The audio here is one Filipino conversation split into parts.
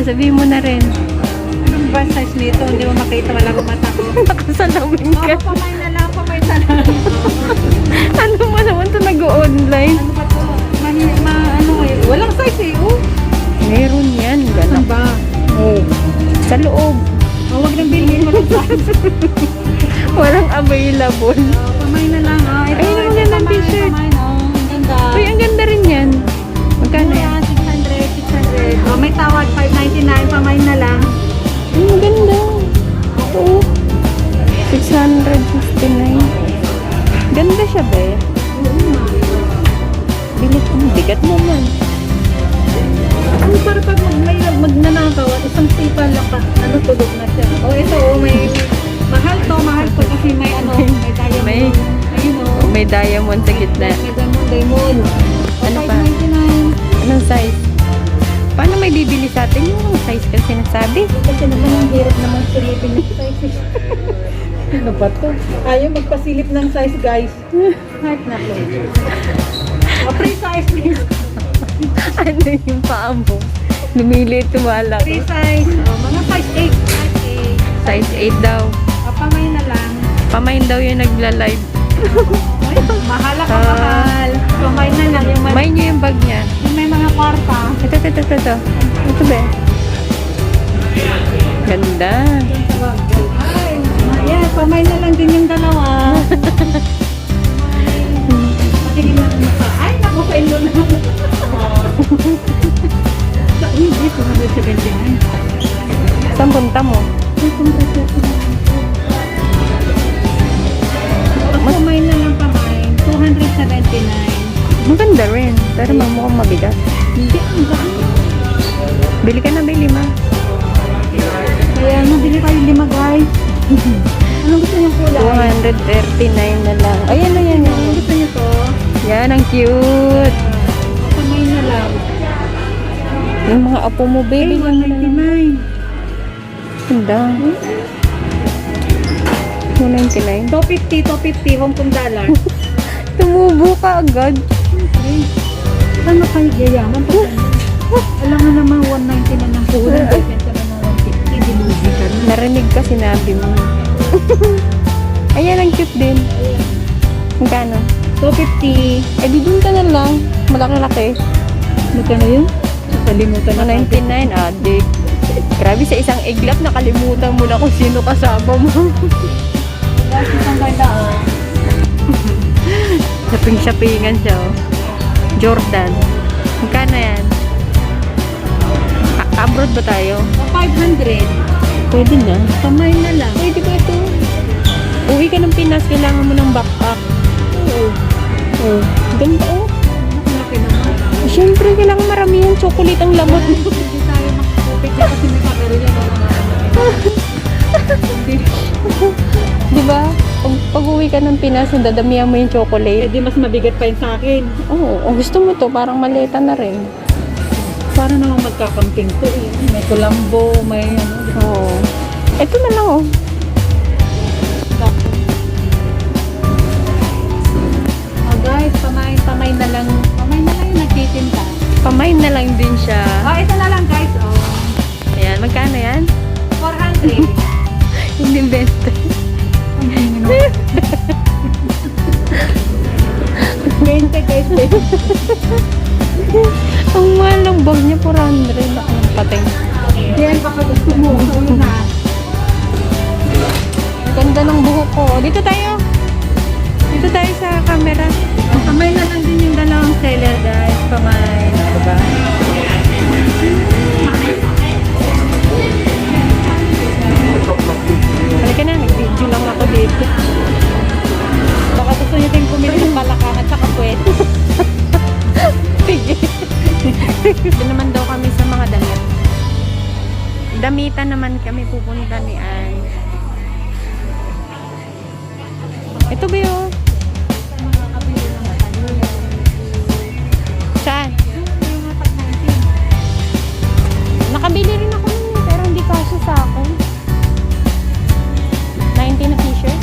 sabihin mo na rin. Anong ba size nito? Hindi mo makita, wala akong mata ko. Nakasalamin ka. Pamay na lang, pamay na lang. Ano mo naman ito nag-online? Ano ba to? Ano eh? Walang size eh, oh. Meron yan. Saan Ganap. ba? Oh. Sa loob. Oh, wag nang bilhin, walang size. Walang available. Pamay na lang, ah. Ito, Ayun, ang ito, ganda ng pamay, t-shirt. pamay, no? Ang ganda. Uy, ang ganda rin yan. Magkano yan? 600. Oh, may tawad, 599, pamay na lang. Ay, ang ganda. Ito. 659. Ganda siya, be. Bilit. Bigat naman. Ano para pag magnanakaw at isang sipa lang pa, ano, tulog na siya. Oh, ito, oh, may mahal to kasi may ano, may diamond. May- Ayun, oh. May diamond sa gitna. May diamond. Oh, Ano pa? 599. Anong size? Paano may bibili sa atin yung size kasi sinasabi? Kasi naman ang hirap naman silipin ng sizes. Ano ba to? Ayaw magpasilip ng size, guys. Heart na to. Oh, free size, please. Ano yung paa mo? Lumiliit tumala ko. Free size. Oh, mga size 8. Size 8 daw. Oh, pamay na lang. Pamain daw yung nagla-live. Ay, mahal ako, mahal. Pamay na lang yung May nyo yung bag niya. may mga kwarta. Ito. Ito ba? Ganda. Ay, yeah, pamay na lang din yung dalawa. Patingin na mukha. Ay, naku, sa ilo na. Sa hindi, 279. Saan punta mo? Pamay na lang pamay. 279. Ang ganda rin. Pero mukhang mabigat. Hindi, ang ganda. Bili ka na, bili ma. Kaya mabili tayo 5, guys. Anong gusto niyong kulay? 239 na lang. Ayan na yan. Anong gusto niyo to? Yan, ang cute. Pamay na lang. Yung mga apo mo, baby lang na lang. 199. Ganda. 299. 250, Hong Kong dollar. Tumubo ka agad. Ano kayo yayaman? Alam mo naman 190 na ng kulang. Benta na ng 150. Dilugi ka na. Narinig ka, sinabi mo. Ayan, ang cute din. Magkano? 250. Eh, di dun ka na lang. Malaki-laki. Magkano yun? Kalimutan na 99, adik. Grabe, sa isang iglap, nakalimutan mo na kung sino kasama mo. Guys, isang ganda oh. Shopping-shoppingan siya, oh. Jordan. Magkano yan? Abroad ba tayo? 500. Pwede na. Kamay na lang. Pwede ba ito? Uwi ka ng Pinas, kailangan mo ng backpack. Oo. Oh. Ganda, oh. Laki naman. Siyempre, kailangan maramihan chocolate ang lamot. Hindi tayo makakupit kasi may kakaro yan. Di ba? Pag uwi ka ng Pinas, dadamihan mo yung Eh chocolate. di mas mabigat pa yun sa akin. Oo, oh, gusto mo to, parang maleta na rin. Para naman magkakamping to eh. May kulambo, may ano. Oo. Ito na lang, oh. Oh guys, pamay na lang. Pamay na lang yung nagtitinta. Pamain na lang din siya. Oh, ito na lang guys. Oh. Ayan, magkano yan? 400. Hindi best. Ang 20 guys. Ang mahal ng bag niya, 400. Ang pating. Yan, baka gusto mo. Ayun na. Ganda ng buhok ko. Dito tayo. Dito tayo sa camera. Pamay na lang din yung dalawang seller guys. Pamay. Diba? Halika na, nag-video lang ako dito. Baka gusto niyo din pumili ng balakangan sa kapwet. Sige. Doon naman daw kami sa mga damit. Damitan naman kami pupunta ni Ann. Ito ba yun? Saan? Nakabili rin ako nun eh, pero hindi kasya sa akin. 19 na t-shirt.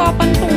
nagpapantungan.